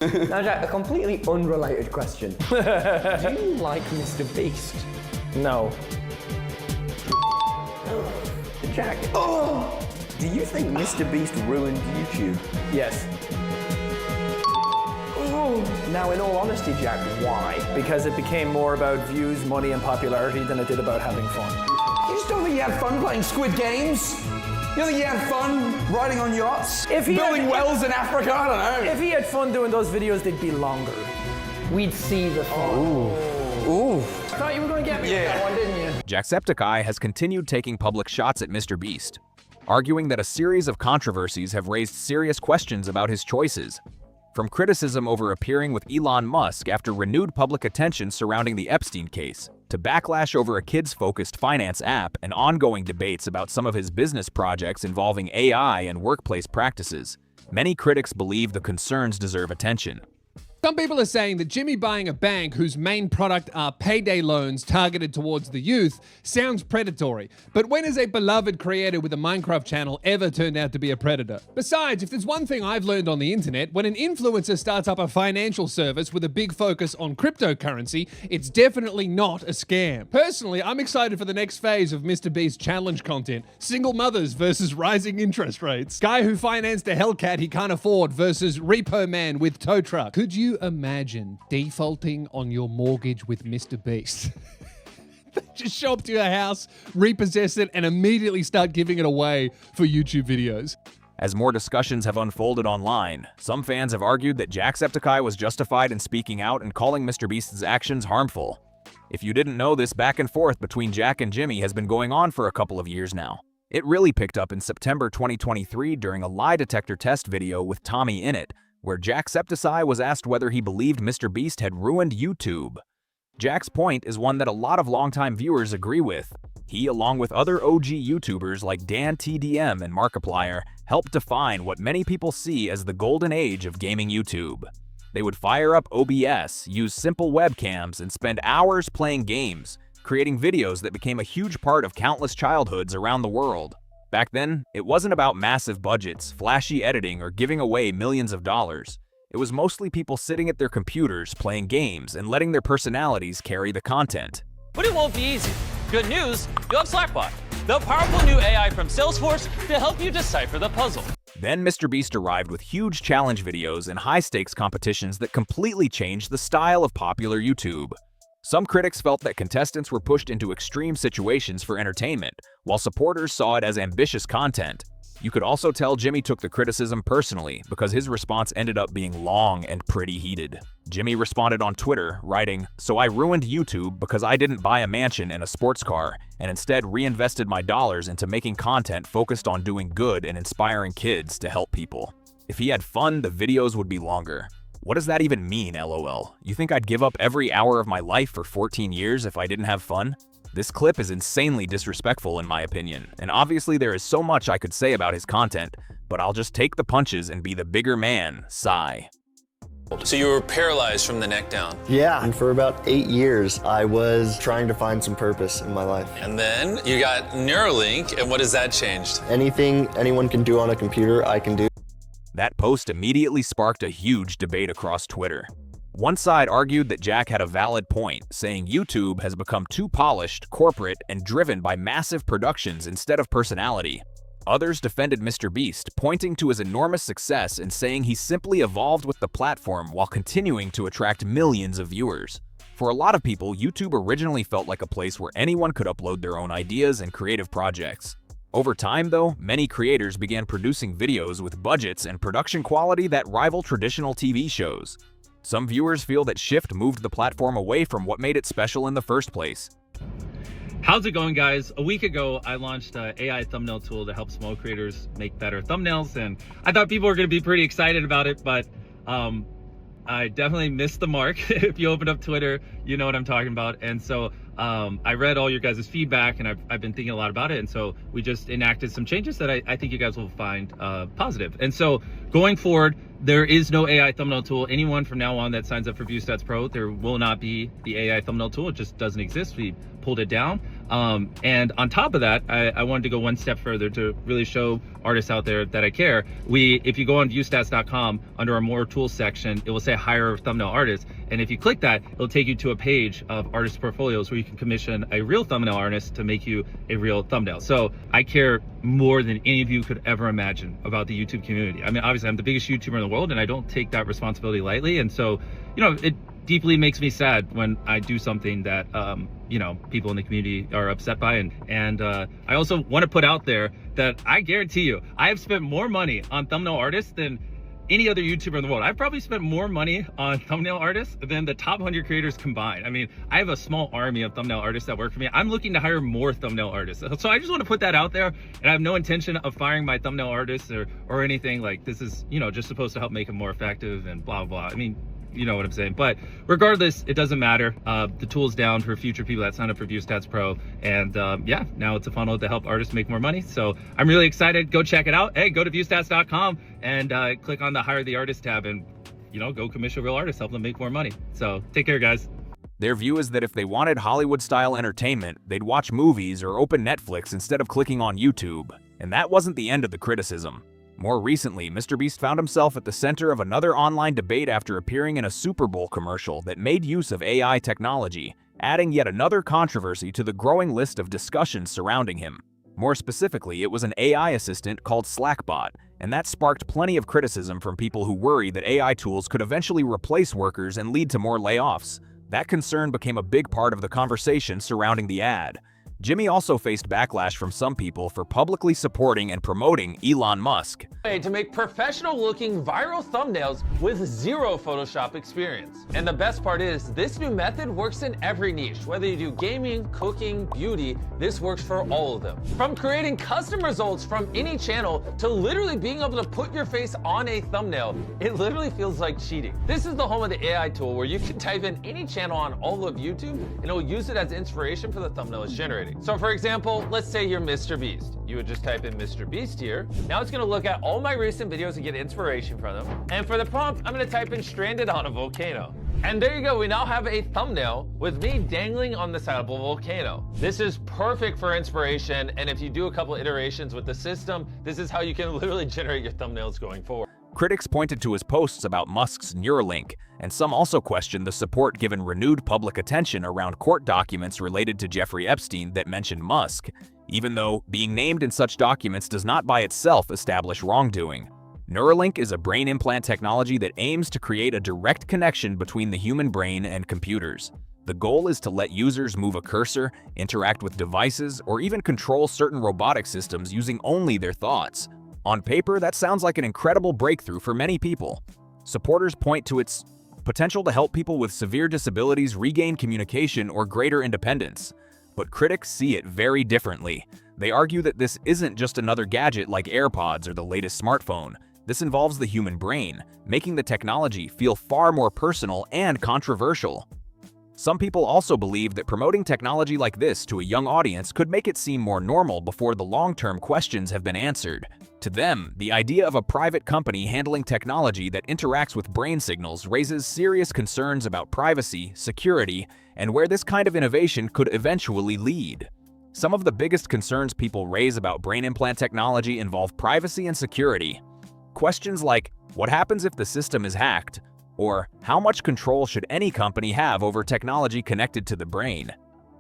Now, Jack, a completely unrelated question. Do you like MrBeast? No. Jack, do you think MrBeast ruined YouTube? Yes. Now, in all honesty, Jack, why? Because it became more about views, money, and popularity than it did about having fun. You just don't think you had fun playing Squid Games? You don't think you had fun riding on yachts? Building wells in Africa? I don't know. If he had fun doing those videos, they'd be longer. We'd see the fun. Ooh. I thought you were going to get me with that one, didn't you? Jacksepticeye has continued taking public shots at MrBeast, arguing that a series of controversies have raised serious questions about his choices. From criticism over appearing with Elon Musk after renewed public attention surrounding the Epstein case, to backlash over a kids-focused finance app and ongoing debates about some of his business projects involving AI and workplace practices, many critics believe the concerns deserve attention. Some people are saying that Jimmy buying a bank whose main product are payday loans targeted towards the youth sounds predatory. But when has a beloved creator with a Minecraft channel ever turned out to be a predator? Besides, if there's one thing I've learned on the internet, when an influencer starts up a financial service with a big focus on cryptocurrency, it's definitely not a scam. Personally, I'm excited for the next phase of MrBeast challenge content. Single mothers versus rising interest rates. Guy who financed a Hellcat he can't afford versus repo man with tow truck. Could you imagine defaulting on your mortgage with MrBeast? They just show up to your house, repossess it, and immediately start giving it away for YouTube videos. As more discussions have unfolded online, some fans have argued that Jacksepticeye was justified in speaking out and calling MrBeast's actions harmful. If you didn't know, this back and forth between Jack and Jimmy has been going on for a couple of years now. It really picked up in September 2023 during a lie detector test video with Tommy in it, where Jacksepticeye was asked whether he believed MrBeast had ruined YouTube. Jack's point is one that a lot of longtime viewers agree with. He, along with other OG YouTubers like Dan TDM and Markiplier, helped define what many people see as the golden age of gaming YouTube. They would fire up OBS, use simple webcams, and spend hours playing games, creating videos that became a huge part of countless childhoods around the world. Back then, it wasn't about massive budgets, flashy editing, or giving away millions of dollars. It was mostly people sitting at their computers playing games and letting their personalities carry the content. But it won't be easy. Good news, you have Slackbot, the powerful new AI from Salesforce to help you decipher the puzzle. Then MrBeast arrived with huge challenge videos and high-stakes competitions that completely changed the style of popular YouTube. Some critics felt that contestants were pushed into extreme situations for entertainment, while supporters saw it as ambitious content. You could also tell Jimmy took the criticism personally because his response ended up being long and pretty heated. Jimmy responded on Twitter, writing, "So I ruined YouTube because I didn't buy a mansion and a sports car, and instead reinvested my dollars into making content focused on doing good and inspiring kids to help people. If he had fun, the videos would be longer. What does that even mean, LOL? You think I'd give up every hour of my life for 14 years if I didn't have fun?" This clip is insanely disrespectful in my opinion, and obviously there is so much I could say about his content, but I'll just take the punches and be the bigger man, sigh. So you were paralyzed from the neck down. Yeah, and for about 8 years, I was trying to find some purpose in my life. And then you got Neuralink, and what has that changed? Anything anyone can do on a computer, I can do. That post immediately sparked a huge debate across Twitter. One side argued that Jack had a valid point, saying YouTube has become too polished, corporate, and driven by massive productions instead of personality. Others defended MrBeast, pointing to his enormous success and saying he simply evolved with the platform while continuing to attract millions of viewers. For a lot of people, YouTube originally felt like a place where anyone could upload their own ideas and creative projects. Over time, though, many creators began producing videos with budgets and production quality that rival traditional TV shows. Some viewers feel that shift moved the platform away from what made it special in the first place. How's it going, guys? A week ago, I launched an AI thumbnail tool to help small creators make better thumbnails, and I thought people were going to be pretty excited about it, but I definitely missed the mark. If you open up Twitter, you know what I'm talking about. And so I read all your guys' feedback, and I've been thinking a lot about it, and so we just enacted some changes that I think you guys will find positive. And so going forward, there is no AI thumbnail tool. Anyone from now on that signs up for ViewStats Pro, there will not be the AI thumbnail tool. It just doesn't exist. We pulled it down. And on top of that, I wanted to go one step further to really show artists out there that I care. If you go on viewstats.com, under our more tools section, it will say hire thumbnail artists. And if you click that, it'll take you to a page of artist portfolios where you can commission a real thumbnail artist to make you a real thumbnail. So I care more than any of you could ever imagine about the YouTube community. I mean, obviously I'm the biggest YouTuber in the world and I don't take that responsibility lightly. And so, you know, it deeply makes me sad when I do something that, you know, people in the community are upset by. And I also want to put out there that I guarantee you, I have spent more money on thumbnail artists than any other YouTuber in the world. I've probably spent more money on thumbnail artists than the top 100 creators combined. I mean, I have a small army of thumbnail artists that work for me. I'm looking to hire more thumbnail artists. So I just want to put that out there, and I have no intention of firing my thumbnail artists or anything. Like, this is, you know, just supposed to help make them more effective and blah, blah. I mean, you know what I'm saying. But regardless, it doesn't matter. The tool's down for future people that sign up for ViewStats Pro. And yeah, now it's a funnel to help artists make more money. So I'm really excited. Go check it out. Hey, go to viewstats.com and click on the Hire the Artist tab and, you know, go commission real artists, help them make more money. So take care, guys. Their view is that if they wanted Hollywood-style entertainment, they'd watch movies or open Netflix instead of clicking on YouTube. And that wasn't the end of the criticism. More recently, MrBeast found himself at the center of another online debate after appearing in a Super Bowl commercial that made use of AI technology, adding yet another controversy to the growing list of discussions surrounding him. More specifically, it was an AI assistant called Slackbot, and that sparked plenty of criticism from people who worry that AI tools could eventually replace workers and lead to more layoffs. That concern became a big part of the conversation surrounding the ad. Jimmy also faced backlash from some people for publicly supporting and promoting Elon Musk. To make professional-looking viral thumbnails with zero Photoshop experience. And the best part is, this new method works in every niche. Whether you do gaming, cooking, beauty, this works for all of them. From creating custom results from any channel to literally being able to put your face on a thumbnail, it literally feels like cheating. This is the home of the AI tool where you can type in any channel on all of YouTube and it will use it as inspiration for the thumbnail it's generating. So for example, let's say you're MrBeast. You would just type in MrBeast here. Now it's gonna look at all my recent videos and get inspiration from them. And for the prompt, I'm gonna type in stranded on a volcano. And there you go, we now have a thumbnail with me dangling on the side of a volcano. This is perfect for inspiration, and if you do a couple iterations with the system, this is how you can literally generate your thumbnails going forward. Critics pointed to his posts about Musk's Neuralink, and some also questioned the support given renewed public attention around court documents related to Jeffrey Epstein that mentioned Musk, even though being named in such documents does not by itself establish wrongdoing. Neuralink is a brain implant technology that aims to create a direct connection between the human brain and computers. The goal is to let users move a cursor, interact with devices, or even control certain robotic systems using only their thoughts. On paper, that sounds like an incredible breakthrough for many people. Supporters point to its potential to help people with severe disabilities regain communication or greater independence. But critics see it very differently. They argue that this isn't just another gadget like AirPods or the latest smartphone. This involves the human brain, making the technology feel far more personal and controversial. Some people also believe that promoting technology like this to a young audience could make it seem more normal before the long-term questions have been answered. To them, the idea of a private company handling technology that interacts with brain signals raises serious concerns about privacy, security, and where this kind of innovation could eventually lead. Some of the biggest concerns people raise about brain implant technology involve privacy and security. Questions like, what happens if the system is hacked? Or, how much control should any company have over technology connected to the brain?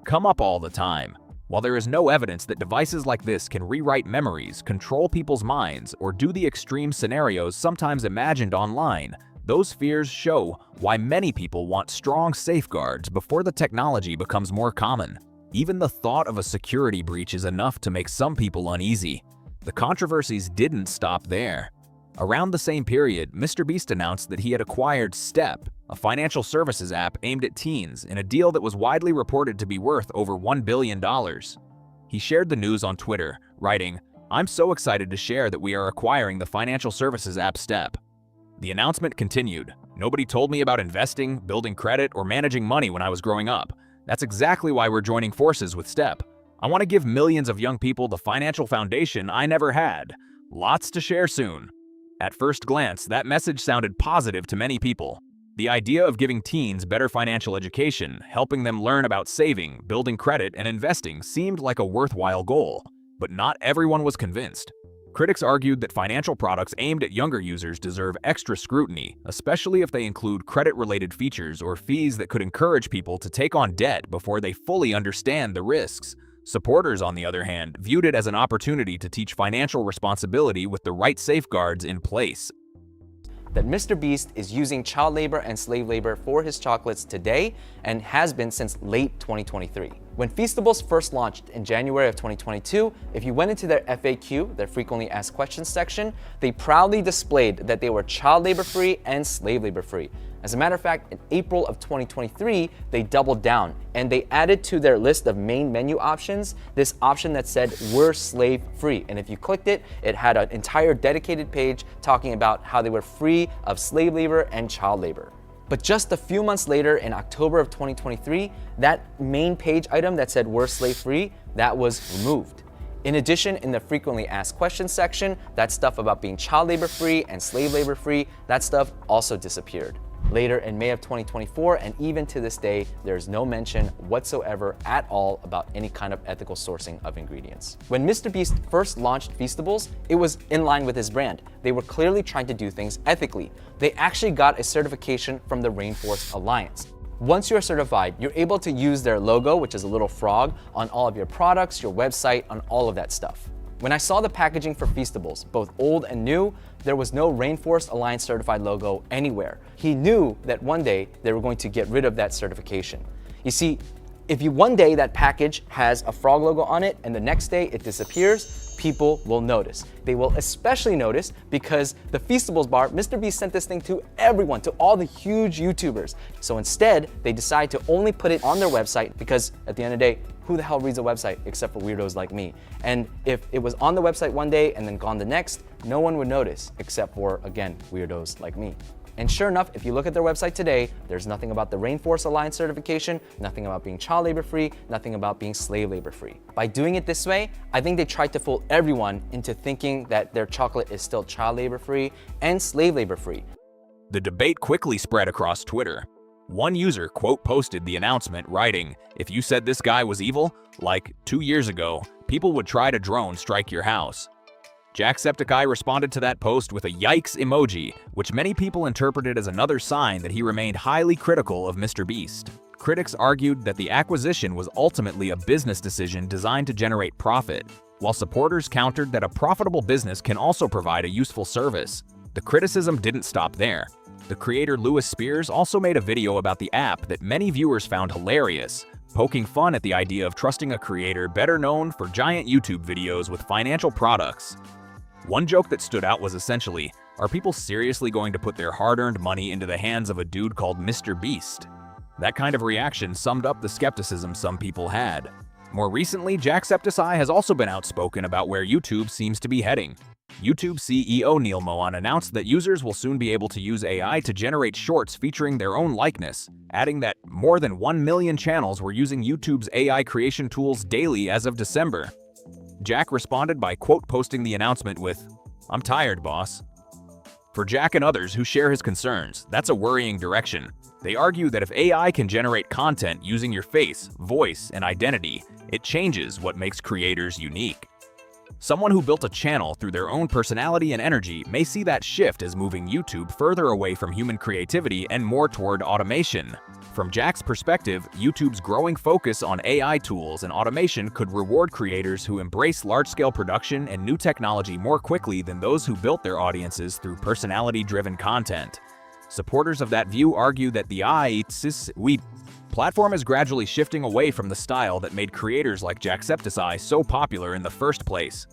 Come up all the time. While there is no evidence that devices like this can rewrite memories, control people's minds, or do the extreme scenarios sometimes imagined online, those fears show why many people want strong safeguards before the technology becomes more common. Even the thought of a security breach is enough to make some people uneasy. The controversies didn't stop there. Around the same period, MrBeast announced that he had acquired Step, a financial services app aimed at teens, in a deal that was widely reported to be worth over $1 billion. He shared the news on Twitter, writing, "I'm so excited to share that we are acquiring the financial services app Step." The announcement continued, "Nobody told me about investing, building credit, or managing money when I was growing up. That's exactly why we're joining forces with Step. I want to give millions of young people the financial foundation I never had. Lots to share soon." At first glance, that message sounded positive to many people. The idea of giving teens better financial education, helping them learn about saving, building credit, and investing seemed like a worthwhile goal, but not everyone was convinced. Critics argued that financial products aimed at younger users deserve extra scrutiny, especially if they include credit-related features or fees that could encourage people to take on debt before they fully understand the risks. Supporters, on the other hand, viewed it as an opportunity to teach financial responsibility with the right safeguards in place. That MrBeast is using child labor and slave labor for his chocolates today and has been since late 2023. When Feastables first launched in January of 2022, if you went into their FAQ, their frequently asked questions section, they proudly displayed that they were child labor free and slave labor free. As a matter of fact, in April of 2023, they doubled down and they added to their list of main menu options this option that said we're slave free. And if you clicked it, it had an entire dedicated page talking about how they were free of slave labor and child labor. But just a few months later, in October of 2023, that main page item that said we're slave free, that was removed. In addition, in the frequently asked questions section, that stuff about being child labor free and slave labor free, that stuff also disappeared. Later in May of 2024, and even to this day, there's no mention whatsoever at all about any kind of ethical sourcing of ingredients. When MrBeast first launched Feastables, it was in line with his brand. They were clearly trying to do things ethically. They actually got a certification from the Rainforest Alliance. Once you're certified, you're able to use their logo, which is a little frog, on all of your products, your website, on all of that stuff. When I saw the packaging for Feastables, both old and new, there was no Rainforest Alliance certified logo anywhere. He knew that one day they were going to get rid of that certification. You see, if one day that package has a frog logo on it and the next day it disappears, people will notice. They will especially notice because the Feastables bar, MrBeast sent this thing to everyone, to all the huge YouTubers. So instead, they decide to only put it on their website because at the end of the day, who the hell reads a website except for weirdos like me? And if it was on the website one day and then gone the next, no one would notice except for, again, weirdos like me. And sure enough, if you look at their website today, there's nothing about the Rainforest Alliance certification, nothing about being child labor free, nothing about being slave labor free. By doing it this way, I think they tried to fool everyone into thinking that their chocolate is still child labor free and slave labor free. The debate quickly spread across Twitter. One user quote posted the announcement writing, "If you said this guy was evil, like 2 years ago, people would try to drone strike your house." Jacksepticeye responded to that post with a yikes emoji, which many people interpreted as another sign that he remained highly critical of MrBeast. Critics argued that the acquisition was ultimately a business decision designed to generate profit, while supporters countered that a profitable business can also provide a useful service. The criticism didn't stop there. The creator Lewis Spears also made a video about the app that many viewers found hilarious, poking fun at the idea of trusting a creator better known for giant YouTube videos with financial products. One joke that stood out was essentially, are people seriously going to put their hard-earned money into the hands of a dude called MrBeast? That kind of reaction summed up the skepticism some people had. More recently, Jacksepticeye has also been outspoken about where YouTube seems to be heading. YouTube CEO Neil Mohan announced that users will soon be able to use AI to generate shorts featuring their own likeness, adding that more than 1 million channels were using YouTube's AI creation tools daily as of December. Jack responded by quote posting the announcement with, "I'm tired, boss." For Jack and others who share his concerns, that's a worrying direction. They argue that if AI can generate content using your face, voice, and identity, it changes what makes creators unique. Someone who built a channel through their own personality and energy may see that shift as moving YouTube further away from human creativity and more toward automation. From Jack's perspective, YouTube's growing focus on AI tools and automation could reward creators who embrace large-scale production and new technology more quickly than those who built their audiences through personality-driven content. Supporters of that view argue that the AI platform is gradually shifting away from the style that made creators like Jacksepticeye so popular in the first place.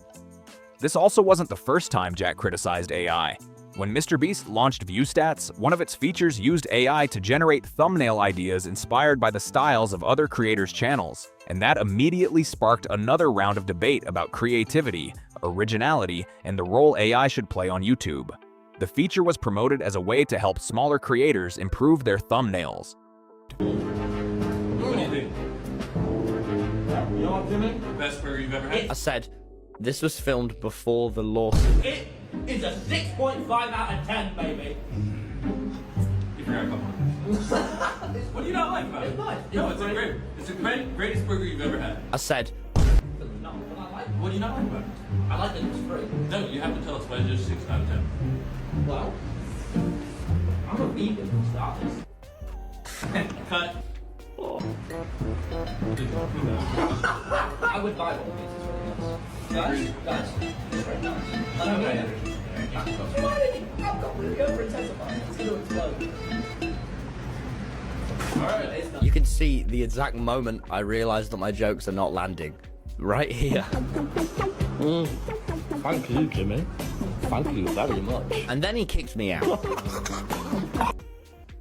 This also wasn't the first time Jack criticized AI. When MrBeast launched ViewStats, one of its features used AI to generate thumbnail ideas inspired by the styles of other creators' channels, and that immediately sparked another round of debate about creativity, originality, and the role AI should play on YouTube. The feature was promoted as a way to help smaller creators improve their thumbnails. What do you think? You know what, Jimmy? Best burger you've ever had? I said, this was filmed before the lawsuit. It is a 6.5 out of 10, baby. You forgot a couple. What do you not like about it? No, it's the greatest burger you've ever had. I said, What do you not like about it? I like that it's free. No, you have to tell us why it's just 6 out of 10. Well, I'm a vegan for starters. Cut. I would buy one of these. Guys, it's very nice. I don't know. I'm not really over intensifying. It's going to explode. Alright. You can see the exact moment I realised that my jokes are not landing. Right here. Thank you, Jimmy. Thank you very much. And then he kicked me out.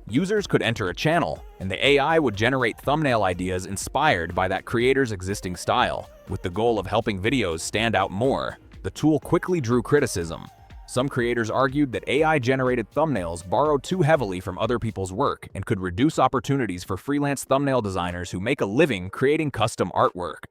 Users could enter a channel, and the AI would generate thumbnail ideas inspired by that creator's existing style, with the goal of helping videos stand out more. The tool quickly drew criticism. Some creators argued that AI-generated thumbnails borrow too heavily from other people's work and could reduce opportunities for freelance thumbnail designers who make a living creating custom artwork.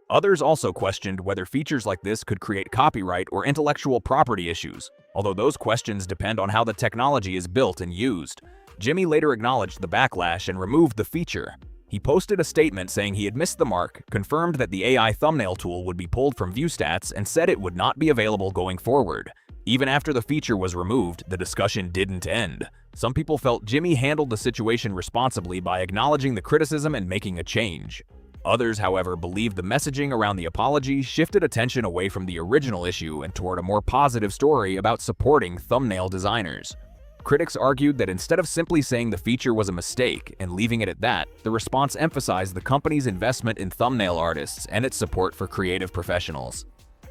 Others also questioned whether features like this could create copyright or intellectual property issues, although those questions depend on how the technology is built and used. Jimmy later acknowledged the backlash and removed the feature. He posted a statement saying he had missed the mark, confirmed that the AI thumbnail tool would be pulled from ViewStats, and said it would not be available going forward. Even after the feature was removed, the discussion didn't end. Some people felt Jimmy handled the situation responsibly by acknowledging the criticism and making a change. Others, however, believed the messaging around the apology shifted attention away from the original issue and toward a more positive story about supporting thumbnail designers. Critics argued that instead of simply saying the feature was a mistake and leaving it at that, the response emphasized the company's investment in thumbnail artists and its support for creative professionals.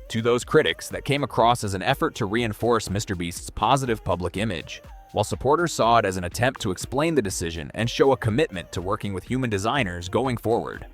To those critics, that came across as an effort to reinforce MrBeast's positive public image, while supporters saw it as an attempt to explain the decision and show a commitment to working with human designers going forward.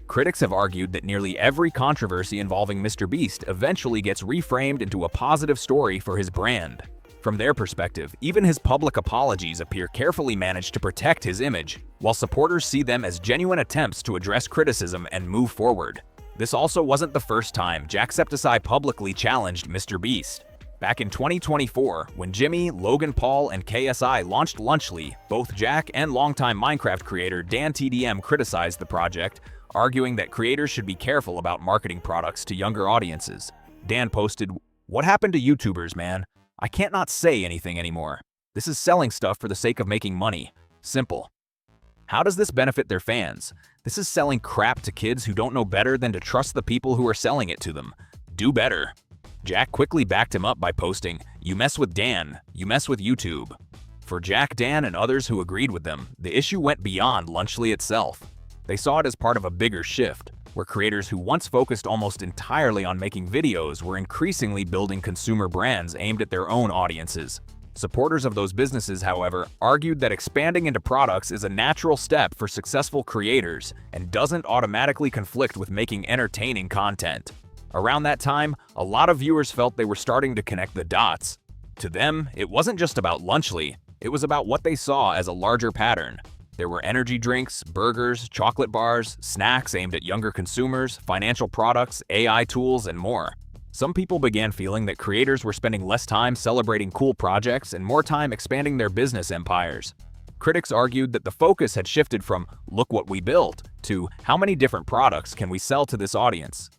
Critics have argued that nearly every controversy involving MrBeast eventually gets reframed into a positive story for his brand. From their perspective, even his public apologies appear carefully managed to protect his image, while supporters see them as genuine attempts to address criticism and move forward. This also wasn't the first time Jacksepticeye publicly challenged MrBeast. Back in 2024, when Jimmy, Logan Paul, and KSI launched Lunchley, both Jack and longtime Minecraft creator Dan TDM criticized the project, arguing that creators should be careful about marketing products to younger audiences. Dan posted, "What happened to YouTubers, man? I can't not say anything anymore. This is selling stuff for the sake of making money. Simple. How does this benefit their fans? This is selling crap to kids who don't know better than to trust the people who are selling it to them. Do better." Jack quickly backed him up by posting, "You mess with Dan, you mess with YouTube." For Jack, Dan, and others who agreed with them, the issue went beyond Lunchley itself. They saw it as part of a bigger shift, where creators who once focused almost entirely on making videos were increasingly building consumer brands aimed at their own audiences. Supporters of those businesses, however, argued that expanding into products is a natural step for successful creators and doesn't automatically conflict with making entertaining content. Around that time, a lot of viewers felt they were starting to connect the dots. To them, it wasn't just about Lunchley, it was about what they saw as a larger pattern. There were energy drinks, burgers, chocolate bars, snacks aimed at younger consumers, financial products, AI tools, and more. Some people began feeling that creators were spending less time celebrating cool projects and more time expanding their business empires. Critics argued that the focus had shifted from "look what we built" to "how many different products can we sell to this audience?"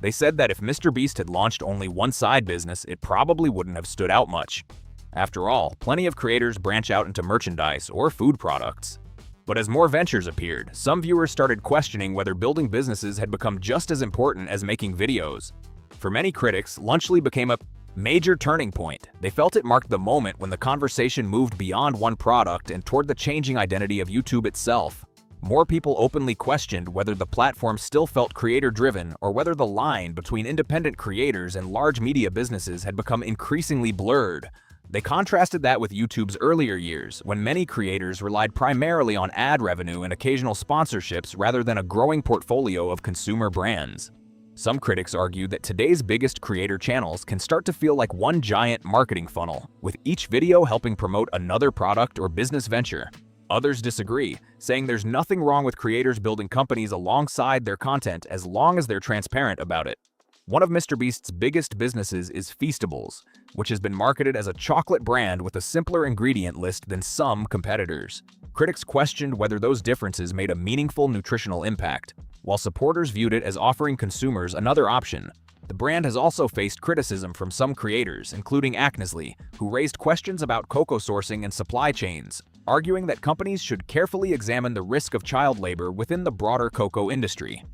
They said that if MrBeast had launched only one side business, it probably wouldn't have stood out much. After all, plenty of creators branch out into merchandise or food products. But as more ventures appeared, some viewers started questioning whether building businesses had become just as important as making videos. For many critics, Lunchley became a major turning point. They felt it marked the moment when the conversation moved beyond one product and toward the changing identity of YouTube itself. More people openly questioned whether the platform still felt creator-driven or whether the line between independent creators and large media businesses had become increasingly blurred. They contrasted that with YouTube's earlier years, when many creators relied primarily on ad revenue and occasional sponsorships rather than a growing portfolio of consumer brands. Some critics argue that today's biggest creator channels can start to feel like one giant marketing funnel, with each video helping promote another product or business venture. Others disagree, saying there's nothing wrong with creators building companies alongside their content as long as they're transparent about it. One of MrBeast's biggest businesses is Feastables, which has been marketed as a chocolate brand with a simpler ingredient list than some competitors. Critics questioned whether those differences made a meaningful nutritional impact, while supporters viewed it as offering consumers another option. The brand has also faced criticism from some creators, including Lunchley, who raised questions about cocoa sourcing and supply chains, arguing that companies should carefully examine the risk of child labor within the broader cocoa industry.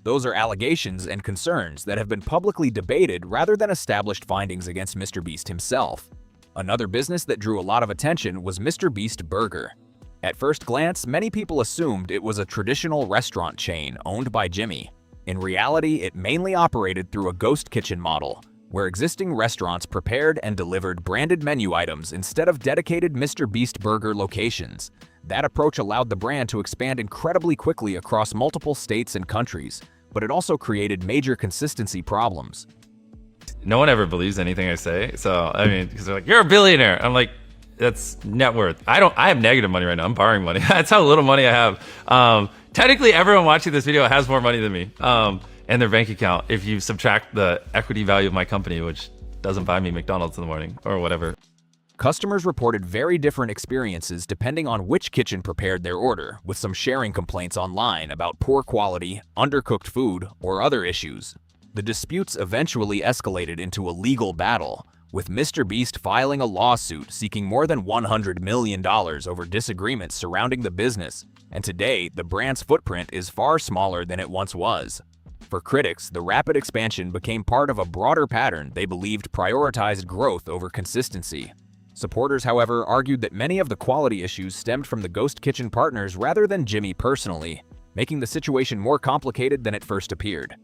Those are allegations and concerns that have been publicly debated rather than established findings against MrBeast himself. Another business that drew a lot of attention was MrBeast Burger. At first glance, many people assumed it was a traditional restaurant chain owned by Jimmy. In reality, it mainly operated through a ghost kitchen model, where existing restaurants prepared and delivered branded menu items instead of dedicated MrBeast Burger locations. That approach allowed the brand to expand incredibly quickly across multiple states and countries, but it also created major consistency problems. No one ever believes anything I say. So, I mean, because they're like, you're a billionaire. I'm like, that's net worth. I have negative money right now. I'm borrowing money. That's how little money I have. Technically, everyone watching this video has more money than me and their bank account if you subtract the equity value of my company, which doesn't buy me McDonald's in the morning or whatever. Customers reported very different experiences depending on which kitchen prepared their order, with some sharing complaints online about poor quality, undercooked food, or other issues. The disputes eventually escalated into a legal battle, with MrBeast filing a lawsuit seeking more than $100 million over disagreements surrounding the business, and today the brand's footprint is far smaller than it once was. For critics, the rapid expansion became part of a broader pattern they believed prioritized growth over consistency. Supporters, however, argued that many of the quality issues stemmed from the ghost kitchen partners rather than Jimmy personally, making the situation more complicated than it first appeared.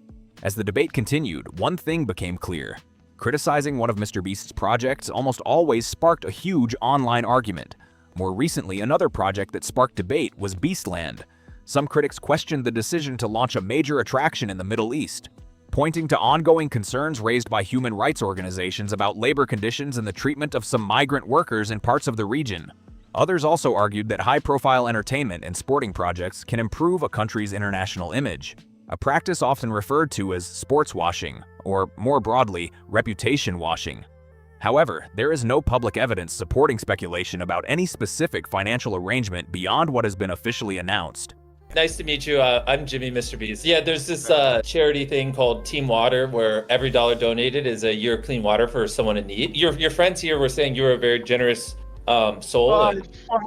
As the debate continued, one thing became clear. Criticizing one of MrBeast's projects almost always sparked a huge online argument. More recently, another project that sparked debate was Beastland. Some critics questioned the decision to launch a major attraction in the Middle East, pointing to ongoing concerns raised by human rights organizations about labor conditions and the treatment of some migrant workers in parts of the region. Others also argued that high-profile entertainment and sporting projects can improve a country's international image, a practice often referred to as sports washing, or more broadly, reputation washing. However, there is no public evidence supporting speculation about any specific financial arrangement beyond what has been officially announced. Nice to meet you. I'm Jimmy, MrBeast. Yeah, there's this charity thing called Team Water, where every dollar donated is a year of clean water for someone in need. Your friends here were saying you were a very generous soul. Are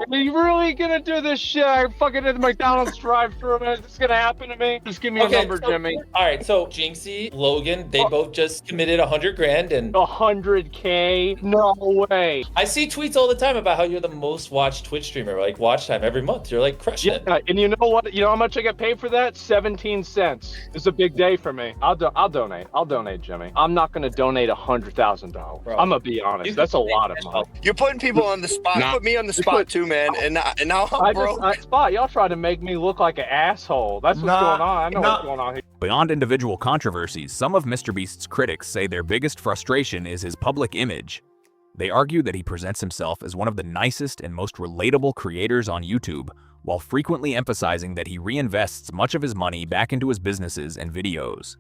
you really gonna do this shit? I fucking did the McDonald's drive-through, man. Is this gonna happen to me? Just give me a number, Jimmy. All right, so Jinxie, Logan, they both just committed 100 grand and 100K? No way. I see tweets all the time about how you're the most watched Twitch streamer, like watch time every month. You're like crushing it. And you know what? You know how much I get paid for that? 17 cents. It's a big day for me. I'll donate. I'll donate, Jimmy. I'm not gonna donate $100,000. I'm gonna be honest. That's a lot of money. You're putting people on the spot. Put me on the spot too, man. And now I'm broke. Y'all try to make me look like an asshole. That's what's going on. I know what's going on here. Beyond individual controversies, some of MrBeast's critics say their biggest frustration is his public image. They argue that he presents himself as one of the nicest and most relatable creators on YouTube, while frequently emphasizing that he reinvests much of his money back into his businesses and videos.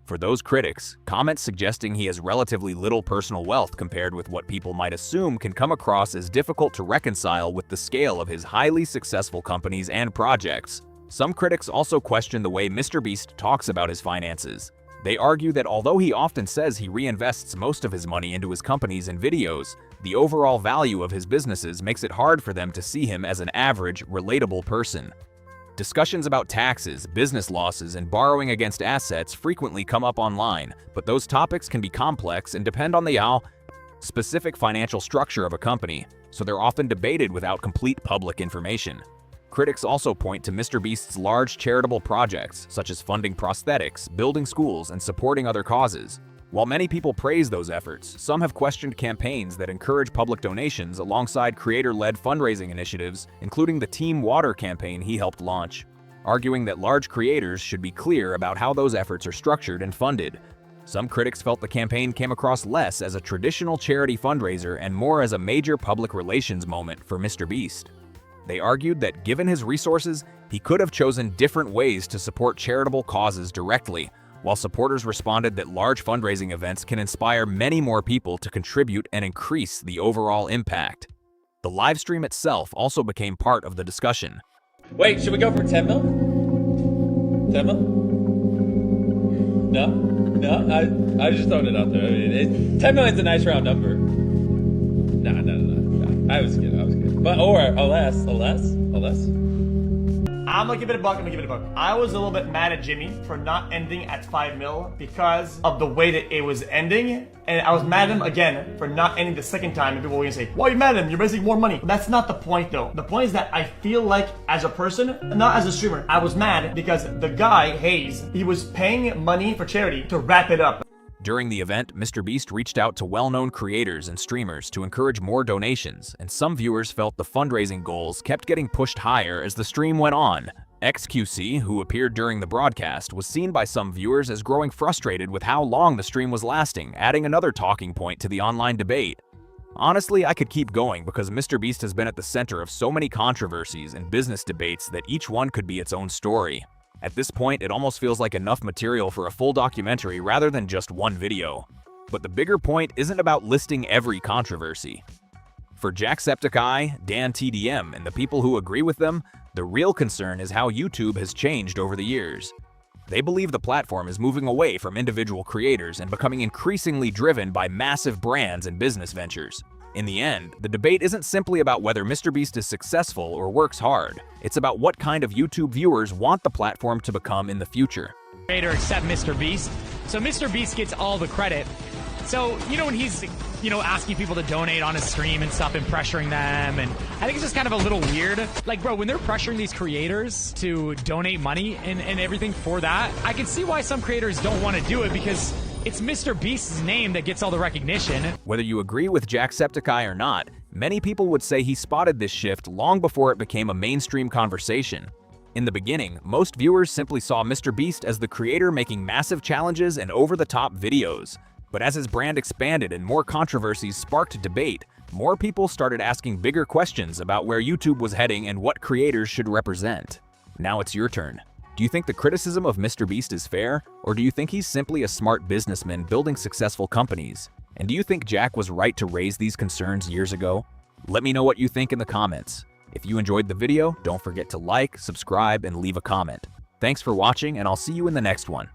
For those critics, comments suggesting he has relatively little personal wealth compared with what people might assume can come across as difficult to reconcile with the scale of his highly successful companies and projects. Some critics also question the way MrBeast talks about his finances. They argue that although he often says he reinvests most of his money into his companies and videos, the overall value of his businesses makes it hard for them to see him as an average, relatable person. Discussions about taxes, business losses, and borrowing against assets frequently come up online, but those topics can be complex and depend on the specific financial structure of a company, so they're often debated without complete public information. Critics also point to MrBeast's large charitable projects, such as funding prosthetics, building schools, and supporting other causes. While many people praise those efforts, some have questioned campaigns that encourage public donations alongside creator-led fundraising initiatives, including the Team Water campaign he helped launch, arguing that large creators should be clear about how those efforts are structured and funded. Some critics felt the campaign came across less as a traditional charity fundraiser and more as a major public relations moment for MrBeast. They argued that given his resources, he could have chosen different ways to support charitable causes directly, while supporters responded that large fundraising events can inspire many more people to contribute and increase the overall impact. The live stream itself also became part of the discussion. Wait, should we go for 10 mil? 10 mil? No? No? I just throwing it out there. I mean, 10 million is a nice round number. No. I was good. But, or less. I'm gonna give it a buck. I was a little bit mad at Jimmy for not ending at 5 mil because of the way that it was ending. And I was mad at him again for not ending the second time. And people were gonna say, why are you mad at him? You're basically more money. But that's not the point though. The point is that I feel like as a person, not as a streamer, I was mad because the guy, Hayes, he was paying money for charity to wrap it up. During the event, MrBeast reached out to well-known creators and streamers to encourage more donations, and some viewers felt the fundraising goals kept getting pushed higher as the stream went on. XQC, who appeared during the broadcast, was seen by some viewers as growing frustrated with how long the stream was lasting, adding another talking point to the online debate. Honestly, I could keep going because MrBeast has been at the center of so many controversies and business debates that each one could be its own story. At this point, it almost feels like enough material for a full documentary rather than just one video. But the bigger point isn't about listing every controversy. For Jacksepticeye, Dan TDM, and the people who agree with them, the real concern is how YouTube has changed over the years. They believe the platform is moving away from individual creators and becoming increasingly driven by massive brands and business ventures. In the end, the debate isn't simply about whether MrBeast is successful or works hard. It's about what kind of YouTube viewers want the platform to become in the future. Creator except MrBeast. So MrBeast gets all the credit. So, when he's, asking people to donate on his stream and stuff and pressuring them, and I think it's just kind of a little weird. Like, bro, when they're pressuring these creators to donate money and everything for that, I can see why some creators don't want to do it because it's MrBeast's name that gets all the recognition. Whether you agree with Jacksepticeye or not, many people would say he spotted this shift long before it became a mainstream conversation. In the beginning, most viewers simply saw MrBeast as the creator making massive challenges and over-the-top videos. But as his brand expanded and more controversies sparked debate, more people started asking bigger questions about where YouTube was heading and what creators should represent. Now it's your turn. Do you think the criticism of MrBeast is fair, or do you think he's simply a smart businessman building successful companies? And do you think Jack was right to raise these concerns years ago? Let me know what you think in the comments. If you enjoyed the video, don't forget to like, subscribe, and leave a comment. Thanks for watching, and I'll see you in the next one.